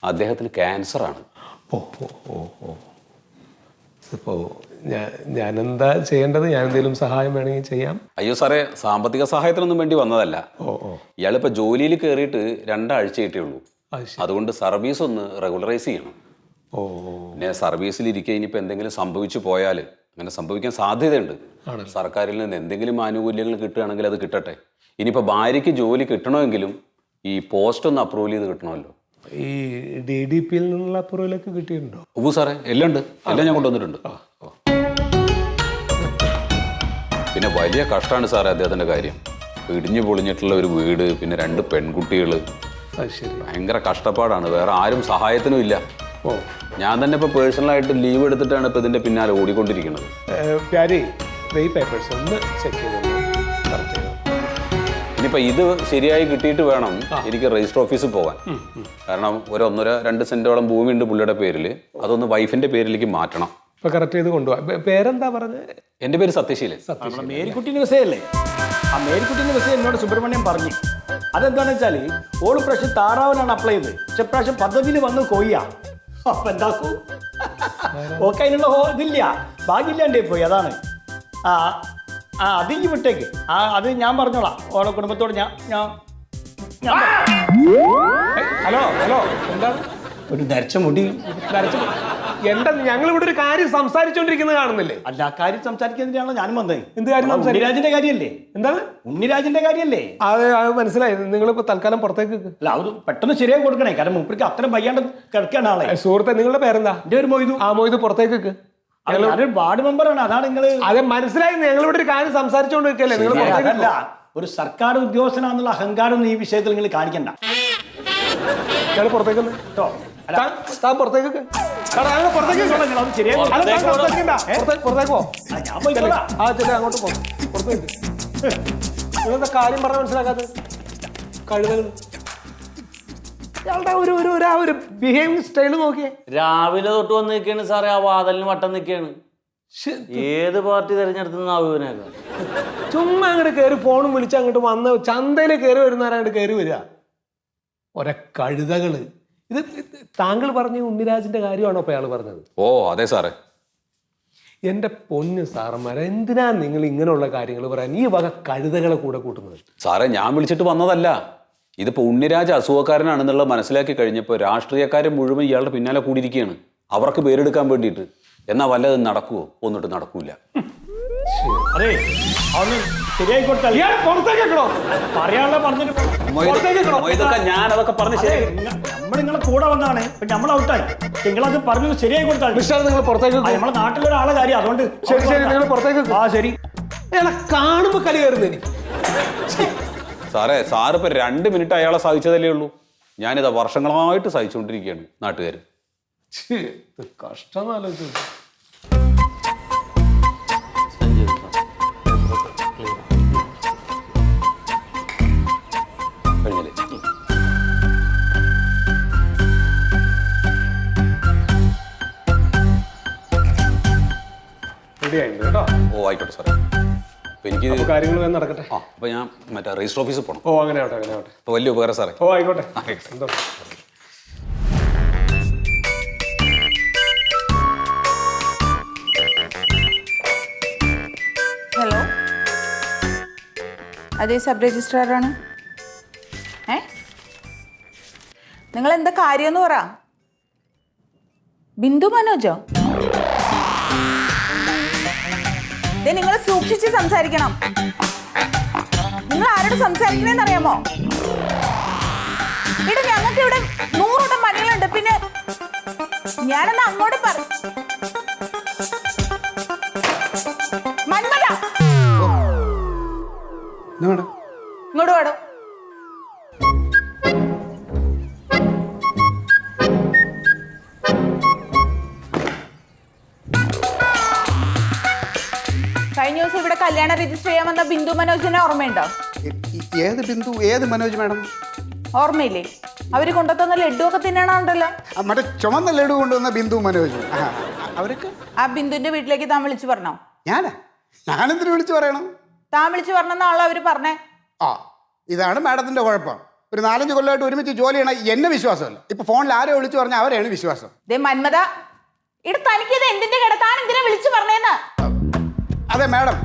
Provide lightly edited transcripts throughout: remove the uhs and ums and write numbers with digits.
അദ്ദേഹത്തിന് ക്യാൻസറാണ്. ഓ ഓ ഓ ഓ ഇപ്പോൾ ഞാനെന്താ ചെയ്യേണ്ടത്? ഞാൻ എന്തെങ്കിലും സഹായം വേണമെങ്കിൽ ചെയ്യാം. അയ്യോ സാറേ, സാമ്പത്തിക സഹായത്തിനൊന്നും വേണ്ടി വന്നതല്ല. ഓ ഓ ഇയാളിപ്പോൾ ജോലിയിൽ കയറിയിട്ട് 2 ആഴ്ചയായിട്ടേ ഉള്ളൂ. അത് ശരി. അതുകൊണ്ട് സർവീസ് ഒന്ന് റെഗുലറൈസ് ചെയ്യണം. ഓ പിന്നെ സർവീസിലിരിക്കുക ഇനിയിപ്പോൾ എന്തെങ്കിലും സംഭവിച്ചു പോയാൽ, അങ്ങനെ സംഭവിക്കാൻ സാധ്യതയുണ്ട്. സർക്കാരിൽ നിന്ന് എന്തെങ്കിലും ആനുകൂല്യങ്ങൾ കിട്ടുകയാണെങ്കിൽ അത് കിട്ടട്ടെ. ഇനിയിപ്പോൾ ഭാര്യയ്ക്ക് ജോലി കിട്ടണമെങ്കിലും ഈ പോസ്റ്റ് ഒന്ന് അപ്രൂവൽ ചെയ്ത് കിട്ടണമല്ലോ. ഈ DDP-യിൽ നിന്നുള്ള അപ്രൂവലൊക്കെ കിട്ടിയിട്ടുണ്ടോ? ഓ സാറേ, എല്ലാം ഉണ്ട്, എല്ലാം ഞാൻ കൊണ്ടുവന്നിട്ടുണ്ട്. പിന്നെ വലിയ കഷ്ടമാണ് സാറേ അദ്ദേഹത്തിൻ്റെ കാര്യം. ഇടിഞ്ഞു പൊളിഞ്ഞിട്ടുള്ള ഒരു വീട്, പിന്നെ 2 പെൺകുട്ടികൾ. അത് ശരി. ഭയങ്കര കഷ്ടപ്പാടാണ്. വേറെ ആരും സഹായത്തിനും ഇല്ല. ഓ ഞാൻ തന്നെ ഇപ്പോൾ പേഴ്സണലായിട്ട് ലീവ് എടുത്തിട്ടാണ് ഇപ്പോൾ ഇതിൻ്റെ പിന്നാലെ ഓടിക്കൊണ്ടിരിക്കുന്നത്. പ്യാരി, ഈ പേപ്പേഴ്സ് ഒന്ന് ചെക്ക് ചെയ്തോളൂ. കറക്റ്റ് ചെയ്തോ. ഇനിയിപ്പോൾ ഇത് ശരിയായി കിട്ടിയിട്ട് വേണം എനിക്ക് രജിസ്റ്റർ ഓഫീസിൽ പോകാൻ. കാരണം ഒരു 1.5-2 സെൻറ്റോളം ഭൂമിയുണ്ട് പുള്ളിയുടെ പേരിൽ. അതൊന്ന് വൈഫിൻ്റെ പേരിലേക്ക് മാറ്റണം. ഇപ്പൊ കറക്റ്റ് ചെയ്ത് കൊണ്ടുപോകാം. പേരെന്താ പറഞ്ഞത്? എൻ്റെ പേര് സത്യശീലൻ. മേരിക്കുട്ടിൻ്റെ വിസയല്ലേ? ആ മേരിക്കുട്ടിൻ്റെ വിസ എന്നോട് സുബ്രഹ്മണ്യം പറഞ്ഞു. അതെന്താണെന്ന് വെച്ചാൽ ഓള് പ്രാവശ്യം താറാവിനാണ് അപ്ലൈ ചെയ്തത്. പക്ഷെ പ്രാവശ്യം പദ്ധതിയിൽ വന്ന് കൊയ്യാ. അപ്പൊ എന്താക്കൂ? ഓക്കെ, അതിനുള്ള ഇതില്ല, ഭാഗ്യമില്ലാണ്ടേ പോയി. അതാണ്. ആ ആ അതിങ്ങി വിട്ടേക്ക്. അത് ഞാൻ പറഞ്ഞോളാം ഓളെ കുടുംബത്തോട്. ഹലോ ഹലോ, എന്താണ്? ഒരു നരച്ച മുടി. എന്താ ഞങ്ങളിവിടെ ഒരു കാര്യം സംസാരിച്ചോണ്ടിരിക്കുന്നത് കാണുന്നില്ലേ? അല്ല, ആ കാര്യം സംസാരിക്കുന്നതിനാണല്ലോ ഞാനും വന്നത്. എന്ത് കാര്യം? ഉണ്ണിരാജിന്റെ കാര്യല്ലേ? എന്താണ്? ഉണ്ണിരാജിന്റെ കാര്യല്ലേ? അത് മനസ്സിലായി. നിങ്ങളിപ്പോ തൽക്കാലം പുറത്തേക്ക്. അല്ല, അത് പെട്ടെന്ന് ശരിയായി കൊടുക്കണേ. കാരണം മൂപ്പർക്ക് അത്രയും വയ്യാണ്ട് കിടക്കുകയാണ് ആളെ. സുഹൃത്തെ, നിങ്ങളുടെ പേരെന്താ? എന്റെ ഒരു മൊയ്തു. ആ മൊയ്തു, പുറത്തേക്ക്. ഞാനൊരു വാർഡ് മെമ്പറാണ്. അതാണ് നിങ്ങള്. അതെ, മനസ്സിലായി. ഞങ്ങളിവിടെ ഒരു കാര്യം സംസാരിച്ചോണ്ടിരിക്കല്ലേ? നിങ്ങൾ അതല്ല, ഒരു സർക്കാർ ഉദ്യോഗസ്ഥനാണെന്നുള്ള അഹങ്കാരം ഈ വിഷയത്തിൽ നിങ്ങൾ കാണിക്കണ്ട. പുറത്തേക്ക് കേട്ടോ? പുറത്തേക്ക്. അങ്ങോട്ട് പോ. പുറത്തേക്ക്. നിങ്ങളുടെ കാര്യം പറഞ്ഞ മനസ്സിലാക്കാത്ത കഴുതകൾ. ഇയാളുടെ ഒരു ബിഹേവിയർ സ്റ്റൈല് നോക്കിയേ. രാവിലെ തൊട്ട് വന്ന് നിൽക്കുകയാണ് സാറേ. ആ വാതിലിന് വട്ടം നിൽക്കുകയാണ്. ഏത് പാർട്ടി തെരഞ്ഞെടുത്തുന്ന അഭിനയൊക്കെ ചുമ്മാ അങ്ങോട്ട് കയറി ഫോണും വിളിച്ച് അങ്ങോട്ട് വന്ന് ചന്തയിൽ കയറി വരുന്നവരാണ്ട് കയറി വരിക. ഒരേ കഴുതകള്. ഇത് താങ്കൾ പറഞ്ഞ ഉണ്ണിരാജിന്റെ കാര്യമാണോ ഇപ്പൊ അയാൾ പറഞ്ഞത്? ഓ അതെ സാറേ. എന്റെ പൊന്ന് സാറന്മാരെ, എന്തിനാ നിങ്ങൾ ഇങ്ങനെയുള്ള കാര്യങ്ങൾ പറയാൻ ഈ വക കഴുതകളെ കൂടെ കൂട്ടുന്നത്? സാറേ, ഞാൻ വിളിച്ചിട്ട് വന്നതല്ല. ഇതിപ്പോൾ ഉണ്ണിരാജ് അസുഖക്കാരനാണെന്നുള്ളത് മനസ്സിലാക്കി കഴിഞ്ഞപ്പോൾ രാഷ്ട്രീയക്കാരൻ മുഴുവൻ ഇയാളുടെ പിന്നാലെ കൂടിയിരിക്കുകയാണ്, അവർക്ക് പേരെടുക്കാൻ വേണ്ടിയിട്ട്. എന്നാൽ വല്ലതും നടക്കുവോ? ഒന്നിട്ട് നടക്കൂല. അതെ, അതൊന്ന് ശരിയായി കൊടുത്താൽ പറയാനുള്ള പറഞ്ഞിട്ട് ഞാൻ അതൊക്കെ പറഞ്ഞ് ശരി. നമ്മൾ നിങ്ങളെ കൂടെ വന്നാണ്. നമ്മൾ ഔട്ടായി. നിങ്ങളത് പറഞ്ഞത് ശരിയായി കൊടുത്താൽ നിങ്ങൾ പുറത്തേക്ക്. നമ്മളെ നാട്ടിലൊരാളെ കാര്യം. അതുകൊണ്ട് ശരി ശരി, നിങ്ങൾ പുറത്തേക്ക്. ആ ശരി. കാണുമ്പോ കലി കയറുന്നേ. സാറേ, സാറിപ്പോൾ 2 മിനിറ്റ് അയാളെ സഹിച്ചതല്ലേ ഉള്ളൂ. ഞാനിതാ വർഷങ്ങളായിട്ട് സഹിച്ചുകൊണ്ടിരിക്കുകയാണ് നാട്ടുകാർ. കഷ്ടം ആലോചിച്ചു. കഴിഞ്ഞല്ലേ? റെഡി ആയിട്ടുണ്ട് കേട്ടോ. ഓ ആയിക്കോട്ടെ സാറേ. അപ്പോൾ എനിക്ക് കാര്യങ്ങൾ നടക്കട്ടെ. ആ, അപ്പോൾ ഞാൻ മറ്റേ രജിസ്റ്റർ ഓഫീസിൽ പോകണം. ഓ അങ്ങനെ ആവട്ടെ, അങ്ങനെ ആവട്ടെ. അപ്പോൾ വലിയ ഉപകാരം സാറേ. ഓ ആയിക്കോട്ടെ. എന്തോ ഹലോ, അതെ, സബ് രജിസ്ട്രാറാണ്. നിങ്ങൾ എന്താ കാര്യമെന്ന് പറ. ബിന്ദു മനോജോ? നിങ്ങൾ സൂക്ഷിച്ച് സംസാരിക്കണം. നിങ്ങൾ ആരോട് സംസാരിക്കണേന്ന് അറിയാമോ? ഇവിടെ ഞങ്ങൾക്ക് ഇവിടെ 100 കൂട്ടം പണികളുണ്ട്. പിന്നെ ഞാനെന്നാ അങ്ങോട്ട് പറ. മന്മത, ഇങ്ങോട്ട് വേണം. കഴിഞ്ഞ ദിവസം ഇവിടെ കല്യാണം രജിസ്റ്റർ ചെയ്യാൻ വന്ന ബിന്ദു മനോജിനെ ഓർമ്മയുണ്ടോ? ഏത് ബിന്ദു? ഏത് മനോജ് മാഡം? ഓർമ്മയില്ലേ? അവര് കൊണ്ടുതന്ന ലഡു ഒക്കെ തിന്നണുണ്ടല്ലോ. മറ്റേ ചുമന്ന ലഡു കൊണ്ടുവന്ന ബിന്ദു മനോജ്. അവരൊക്കെ ആ ബിന്ദുവിന്റെ വീട്ടിലേക്ക് താൻ വിളിച്ചു പറഞ്ഞോ? ഞാനെന്തിനു വിളിച്ചു പറയണം? താൻ വിളിച്ചു പറഞ്ഞെന്നാണല്ലോ അവര് പറഞ്ഞേ. ആ, ഇതാണ് മാഡത്തിന്റെ കുഴപ്പം. ഒരു 4-5 കൊല്ലമായിട്ട് ഒരുമിച്ച് ജോലി ചെയ്യണ എന്നെ വിശ്വാസമല്ല. ഇപ്പൊ ഫോണിൽ ആരോ വിളിച്ചു പറഞ്ഞാൽ അവരെയാണ് വിശ്വാസം. ദേ മന്മത, ഇവിടെ തനിക്കിത് എന്തിന്റെ കിടത്താൻ എന്തിനാ വിളിച്ചു പറഞ്ഞേന്ന്? അതെ മാഡം,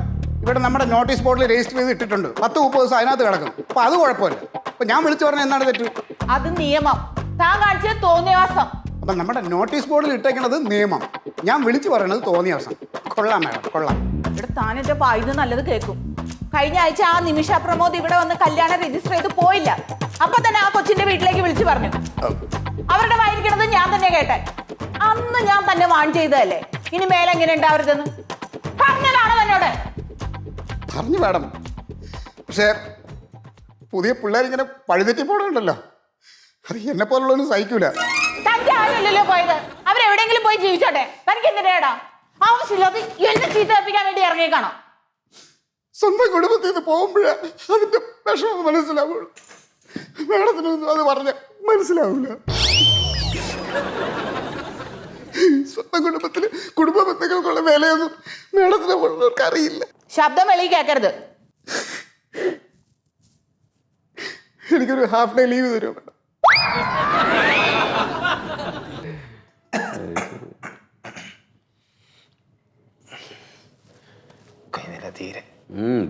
ഇവിടെ നമ്മുടെ നോട്ടീസ് ബോർഡിൽ രജിസ്റ്റർ ചെയ്ത് ഇട്ടിട്ടുണ്ട്. 10-30 ദിവസം അതിനകത്ത് കിടക്കും. അപ്പൊ അത് കുഴപ്പമില്ല. അപ്പൊ ഞാൻ വിളിച്ചു പറഞ്ഞാൽ എന്താണ് തെറ്റ്? അത് നിയമം. താൻ കാണിച്ചത് തോന്നിയവാസം. അപ്പൊ നമ്മുടെ നോട്ടീസ് ബോർഡിൽ ഇട്ടേക്കണത് നിയമം, ഞാൻ വിളിച്ചു പറയണത് തോന്നിയവസം. കൊള്ളാം മാഡം, കൊള്ളാം. ഇവിടെ താൻ എന്റെ പായുന്ന നല്ലത് കേൾക്കും. കഴിഞ്ഞ ആഴ്ച ആ നിമിഷ പ്രമോദ് ഇവിടെ വന്ന് കല്യാണം രജിസ്റ്റർ ചെയ്ത് പോയില്ല. അപ്പൊ തന്നെ ആ കൊച്ചിന്റെ വീട്ടിലേക്ക് വിളിച്ചു പറഞ്ഞു. അവരുടെ വായിരിക്കണത് ഞാൻ തന്നെ കേട്ടെ. അന്ന് ഞാൻ തന്നെ വാൺ ചെയ്തതല്ലേ, ഇനി മേലെ എങ്ങനെ ഉണ്ടാവരുതെന്ന് പറഞ്ഞതാണോ എന്നോട്? പറഞ്ഞു മാഡം. പക്ഷേ പുതിയ പിള്ളേരിങ്ങനെ പഴുതെറ്റി പോകണുണ്ടല്ലോ, അത് എന്നെ പോലുള്ളവനും സഹിക്കൂല. തനിക്ക് ആരുമില്ലല്ലോ പോയത്. അവരെവിടെയെങ്കിലും പോയി ജീവിച്ചോട്ടെ. തനിക്ക് എന്തിനാടാ ആവശ്യമില്ലാതെ എന്നെ ചീത്ത വെപ്പിക്കാൻ വേണ്ടി ഇറങ്ങിയേക്കാണോ? സ്വന്തം കുടുംബത്തിൽ നിന്ന് പോകുമ്പോഴേ അതിന്റെ വിഷമം മനസ്സിലാവുള്ളൂ. മാഡത്തിനൊന്നും അത് പറഞ്ഞ മനസ്സിലാവൂല. സ്വന്തം കുടുംബത്തിൽ കുടുംബ ബന്ധങ്ങൾക്കുള്ള വിലയൊന്നും മാഡത്തിനെ പോലുള്ളവർക്ക് അറിയില്ല. ശബ്ദം വെളിയിൽ കേൾക്കരുത്. എനിക്കൊരു ഹാഫ് ഡേ ലീവ് തരുമോ മാഡം?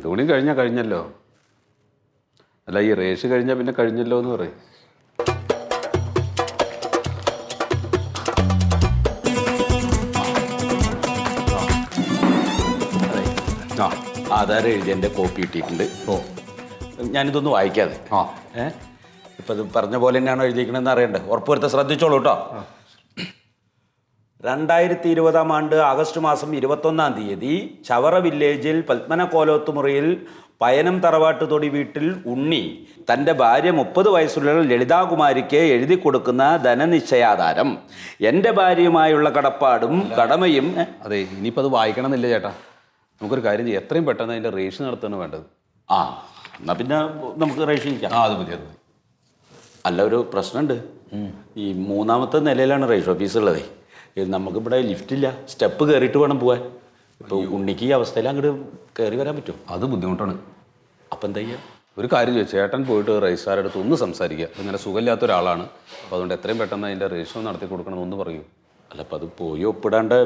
തുണി കഴിഞ്ഞല്ലോ. അല്ല, ഈ റേഷ് കഴിഞ്ഞാൽ പിന്നെ കഴിഞ്ഞല്ലോ എന്ന് പറയും. ആധാരം എഴുതി എൻ്റെ കോപ്പി കിട്ടിയിട്ടുണ്ട്. ഞാനിതൊന്ന് വായിക്കാതെ. ഇപ്പം ഇത് പറഞ്ഞ പോലെ തന്നെയാണോ എഴുതിയിരിക്കണമെന്ന് അറിയണ്ടേ? ഉറപ്പുവരുത്ത ശ്രദ്ധിച്ചോളൂ കേട്ടോ. 2020 ആണ്ട് ആഗസ്റ്റ് മാസം 21-ാം തീയതി ചവറ വില്ലേജിൽ പത്മന കോലോത്തുമുറിയിൽ പയനം തറവാട്ട് തൊടി വീട്ടിൽ ഉണ്ണി തൻ്റെ ഭാര്യ 30 വയസ്സുള്ള ലളിതാകുമാരിക്ക് എഴുതി കൊടുക്കുന്ന ധനനിശ്ചയാധാരം എൻ്റെ ഭാര്യയുമായുള്ള കടപ്പാടും കടമയും. അതെ, ഇനിയിപ്പോൾ അത് വായിക്കണം എന്നില്ല ചേട്ടാ. നമുക്കൊരു കാര്യം ചെയ്യാം, എത്രയും പെട്ടെന്ന് അതിൻ്റെ റേഷൻ നടത്തുകയാണ് വേണ്ടത്. എന്നാൽ പിന്നെ നമുക്ക് റേഷൻ ചെയ്യാം. അത് മതി, അത് മതി. അല്ല, ഒരു പ്രശ്നമുണ്ട്. ഈ 3ാമത്തെ നിലയിലാണ് റേഷൻ ഓഫീസ് ഉള്ളത്. നമുക്കിവിടെ ലിഫ്റ്റില്ല, സ്റ്റെപ്പ് കയറിയിട്ട് വേണം പോകാൻ. ഇപ്പോൾ ഉണ്ണിക്ക് ഈ അവസ്ഥയിൽ അങ്ങോട്ട് കയറി വരാൻ പറ്റുമോ? അത് ബുദ്ധിമുട്ടാണ്. അപ്പം എന്താ ചെയ്യുക? ഒരു കാര്യം ചോദിച്ചു, ചേട്ടൻ പോയിട്ട് റൈസാരുടെ അടുത്ത് ഒന്ന് സംസാരിക്കുക. ഇങ്ങനെ സുഖമില്ലാത്ത ഒരാളാണ്, അപ്പോൾ അതുകൊണ്ട് എത്രയും പെട്ടെന്ന് അതിൻ്റെ രജിസ്റ്റർ നടത്തി കൊടുക്കണം എന്ന് പറയൂ. അല്ല, അപ്പോൾ അത് പോയി ഒപ്പിടാണ്ട്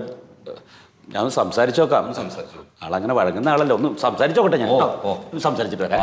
ഞാൻ ഒന്ന് സംസാരിച്ചു നോക്കാം. ആളങ്ങനെ വഴങ്ങുന്ന ആളല്ല, ഒന്ന് സംസാരിച്ചോക്കട്ടെ. ഞാൻ സംസാരിച്ചിട്ട് വരാം.